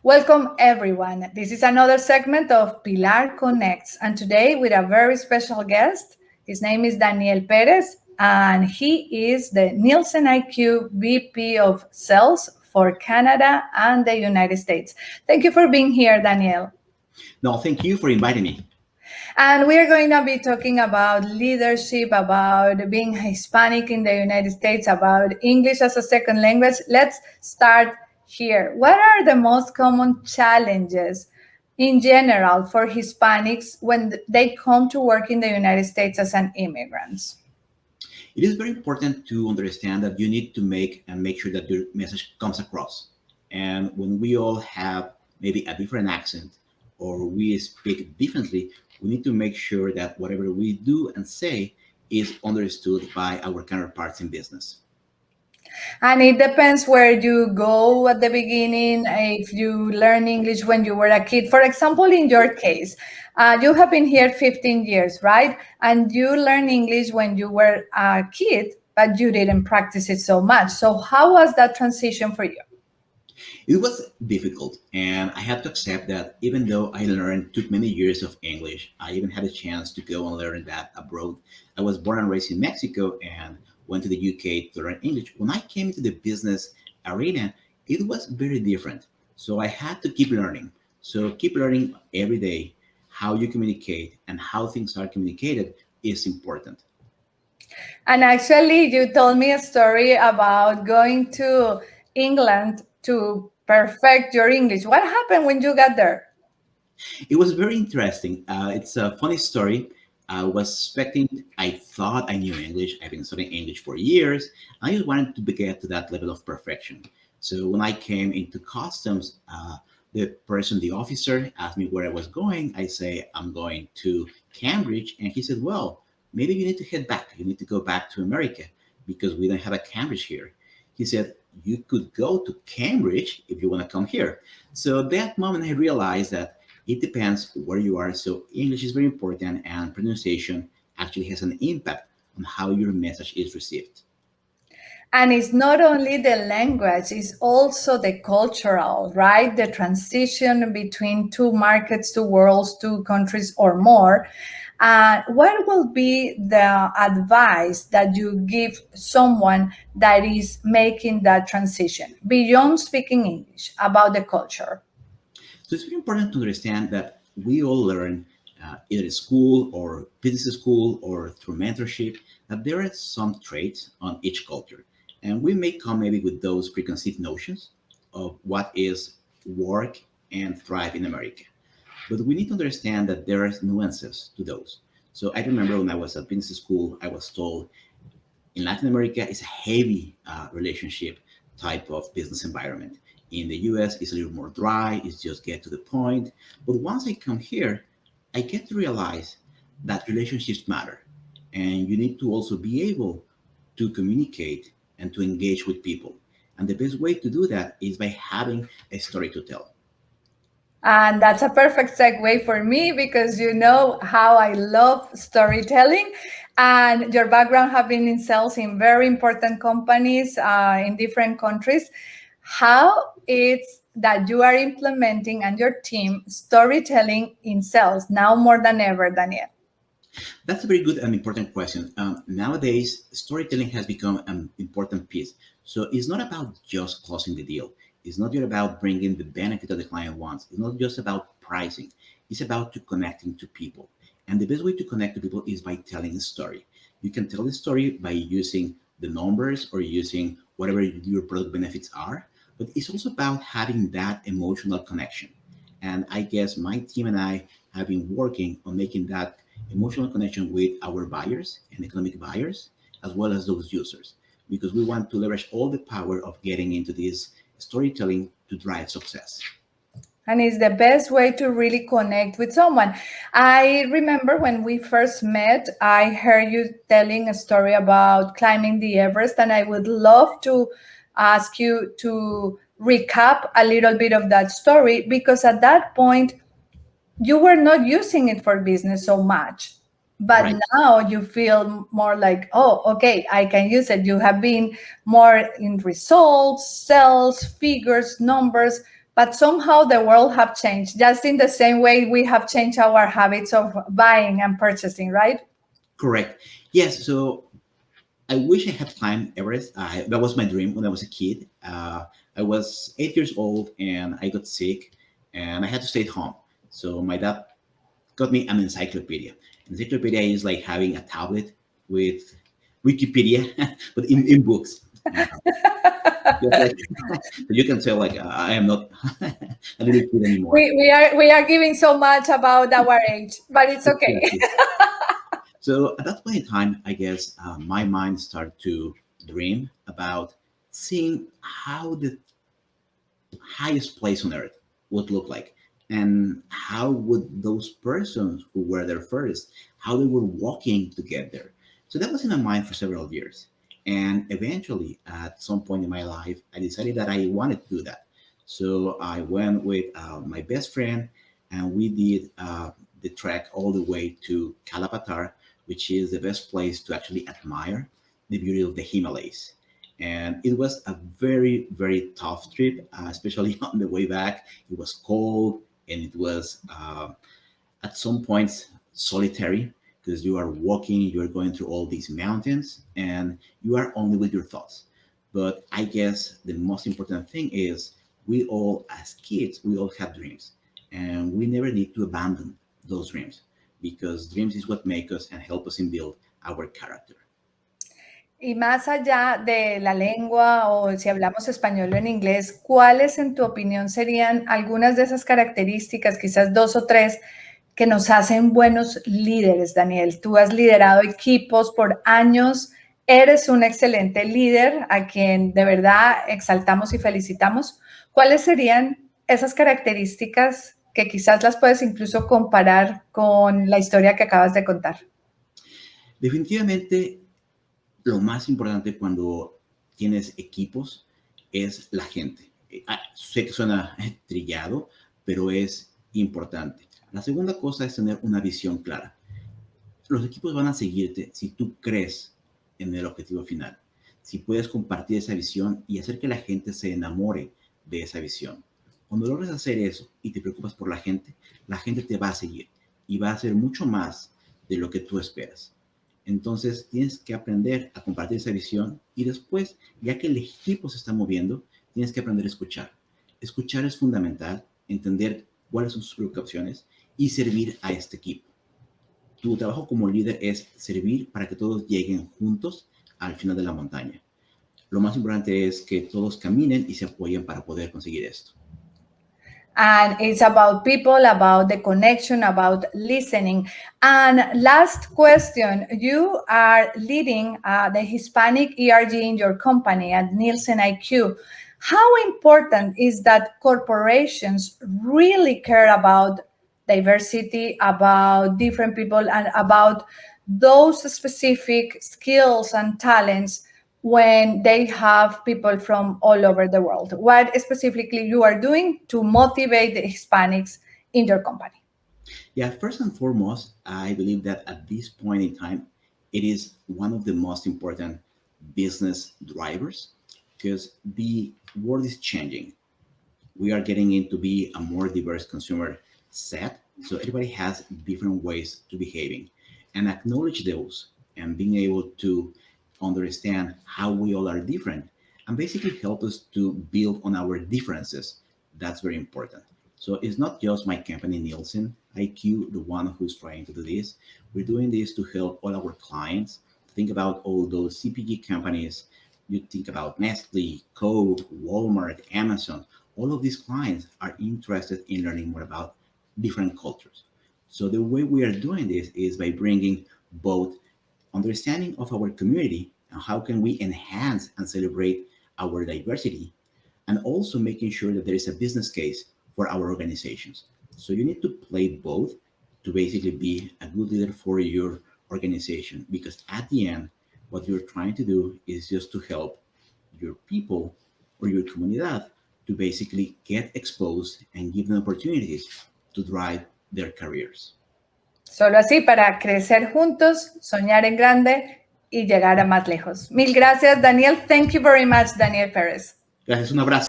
Welcome, everyone. This is another segment of Pilar Connects, and today with a very special guest. His name is Perez, and he is the NielsenIQ VP of Sales for Canada and the United States. Thank you for being here, Daniel. No, thank you for inviting me. And we are going to be talking about leadership, about being Hispanic in the United States, about English as a second language. Let's start here. What are the most common challenges in general for Hispanics when they come to work in the United States as an immigrants? It is very important to understand that you need to make sure that your message comes across. And when we all have maybe a different accent or we speak differently, we need to make sure that whatever we do and say is understood by our counterparts in business. And it depends where you go at the beginning, if you learn English when you were a kid. For example, in your case, you have been here 15 years, right? And you learned English when you were a kid, but you didn't practice it so much. So, how was that transition for you? It was difficult, and I had to accept that even though I learned took many years of English, I even had a chance to go and learn that abroad. I was born and raised in Mexico and went to the UK to learn English. When I came into the business arena, it was very different. So I had to keep learning. So keep learning every day. How you communicate and how things are communicated is important. And actually, you told me a story about going to England to perfect your English. What happened when you got there? It was very interesting. It's a funny story. I was expecting, I thought I knew English. I've been studying English for years. I just wanted to get to that level of perfection. So when I came into customs, the officer asked me where I was going. I say, I'm going to Cambridge. And he said, well, maybe you need to head back. You need to go back to America because we don't have a Cambridge here. He said, you could go to Cambridge if you want to come here. So that moment I realized that it depends where you are. So English is very important, and pronunciation actually has an impact on how your message is received. And it's not only the language, it's also the cultural, right? The transition between two markets, two worlds, two countries or more. What will be the advice that you give someone that is making that transition beyond speaking English about the culture? So it's very important to understand that we all learn either at school or business school or through mentorship that there are some traits on each culture. And we may come maybe with those preconceived notions of what is work and thrive in America. But we need to understand that there are nuances to those. So I remember when I was at business school, I was told in Latin America, it's a heavy relationship type of business environment. In the US, it's a little more dry, it's just get to the point. But once I come here, I get to realize that relationships matter. And you need to also be able to communicate and to engage with people. And the best way to do that is by having a story to tell. And that's a perfect segue for me because you know how I love storytelling. And your background have been in sales in very important companies in different countries. How it's that you are implementing and your team storytelling in sales now more than ever, Daniel? That's a very good and important question. Nowadays, storytelling has become an important piece. So it's not about just closing the deal. It's not just about bringing the benefit that the client wants. It's not just about pricing. It's about to connecting to people. And the best way to connect to people is by telling a story. You can tell the story by using the numbers or using whatever your product benefits are, but it's also about having that emotional connection. And I guess my team and I have been working on making that emotional connection with our buyers and economic buyers, as well as those users, because we want to leverage all the power of getting into this storytelling to drive success. And it's the best way to really connect with someone. I remember when we first met, I heard you telling a story about climbing the Everest, and I would love to ask you to recap a little bit of that story because at that point, you were not using it for business so much. But Right. now you feel more like, oh, okay, I can use it. You have been more in results, sales, figures, numbers. but somehow the world have changed, just in the same way we have changed our habits of buying and purchasing, right? Correct. Yes. So I wish I had climbed Everest. That was my dream when I was a kid. I was 8 years old and I got sick and I had to stay at home. So my dad got me an encyclopedia. Encyclopedia is like having a tablet with Wikipedia, but in books. Just like you can tell, like I am not a little kid anymore. We are giving so much about our age, but it's okay. Exactly. So at that point in time, I guess my mind started to dream about seeing how the highest place on earth would look like, and how would those persons who were there first, how they were walking to get there. So that was in my mind for several years, and eventually at some point in my life I decided that I wanted to do that. So I went with my best friend, and we did the trek all the way to Kalapatar, which is the best place to actually admire the beauty of the Himalayas. And it was a very very tough trip, especially on the way back. It was cold, and it was at some points solitary, because you are walking, you are going through all these mountains, and you are only with your thoughts. But I guess the most important thing is, we all as kids, we all have dreams, and we never need to abandon those dreams, because dreams is what make us and help us in build our character. Y más allá de la lengua, o si hablamos español o en inglés, ¿cuáles en tu opinión serían algunas de esas características, quizás dos o tres, que nos hacen buenos líderes, Daniel? Tú has liderado equipos por años, eres un excelente líder a quien de verdad exaltamos y felicitamos. ¿Cuáles serían esas características que quizás las puedes incluso comparar con la historia que acabas de contar? Definitivamente, lo más importante cuando tienes equipos es la gente. Sé que suena trillado, pero es importante. La segunda cosa es tener una visión clara. Los equipos van a seguirte si tú crees en el objetivo final, si puedes compartir esa visión y hacer que la gente se enamore de esa visión. Cuando logres hacer eso y te preocupas por la gente te va a seguir y va a hacer mucho más de lo que tú esperas. Entonces tienes que aprender a compartir esa visión, y después, ya que el equipo se está moviendo, tienes que aprender a escuchar. Escuchar es fundamental, entender cuáles son sus preocupaciones y servir a este equipo. Tu trabajo como líder es servir para que todos lleguen juntos al final de la montaña. Lo más importante es que todos caminen y se apoyen para poder conseguir esto. And it's about people, about the connection, about listening. And last question, you are leading the Hispanic ERG in your company at NielsenIQ. How important is that corporations really care about diversity, about different people, and about those specific skills and talents when they have people from all over the world? What specifically you are doing to motivate the Hispanics in your company? Yeah, first and foremost, I believe that at this point in time, it is one of the most important business drivers, because the world is changing. We are getting into be a more diverse consumer set, so everybody has different ways to behaving, and acknowledge those, and being able to understand how we all are different, and basically help us to build on our differences. That's very important. So it's not just my company, Nielsen IQ, the one who's trying to do this. We're doing this to help all our clients. Think about all those CPG companies. You think about Nestle, Coke, Walmart, Amazon. All of these clients are interested in learning more about different cultures. So the way we are doing this is by bringing both understanding of our community and how can we enhance and celebrate our diversity, and also making sure that there is a business case for our organizations. So you need to play both to basically be a good leader for your organization, because at the end, what you're trying to do is just to help your people or your comunidad to basically get exposed and give them opportunities to drive their careers. Solo así, para crecer juntos, soñar en grande y llegar a más lejos. Mil gracias, Daniel. Thank you very much, Daniel Perez. Gracias, un abrazo.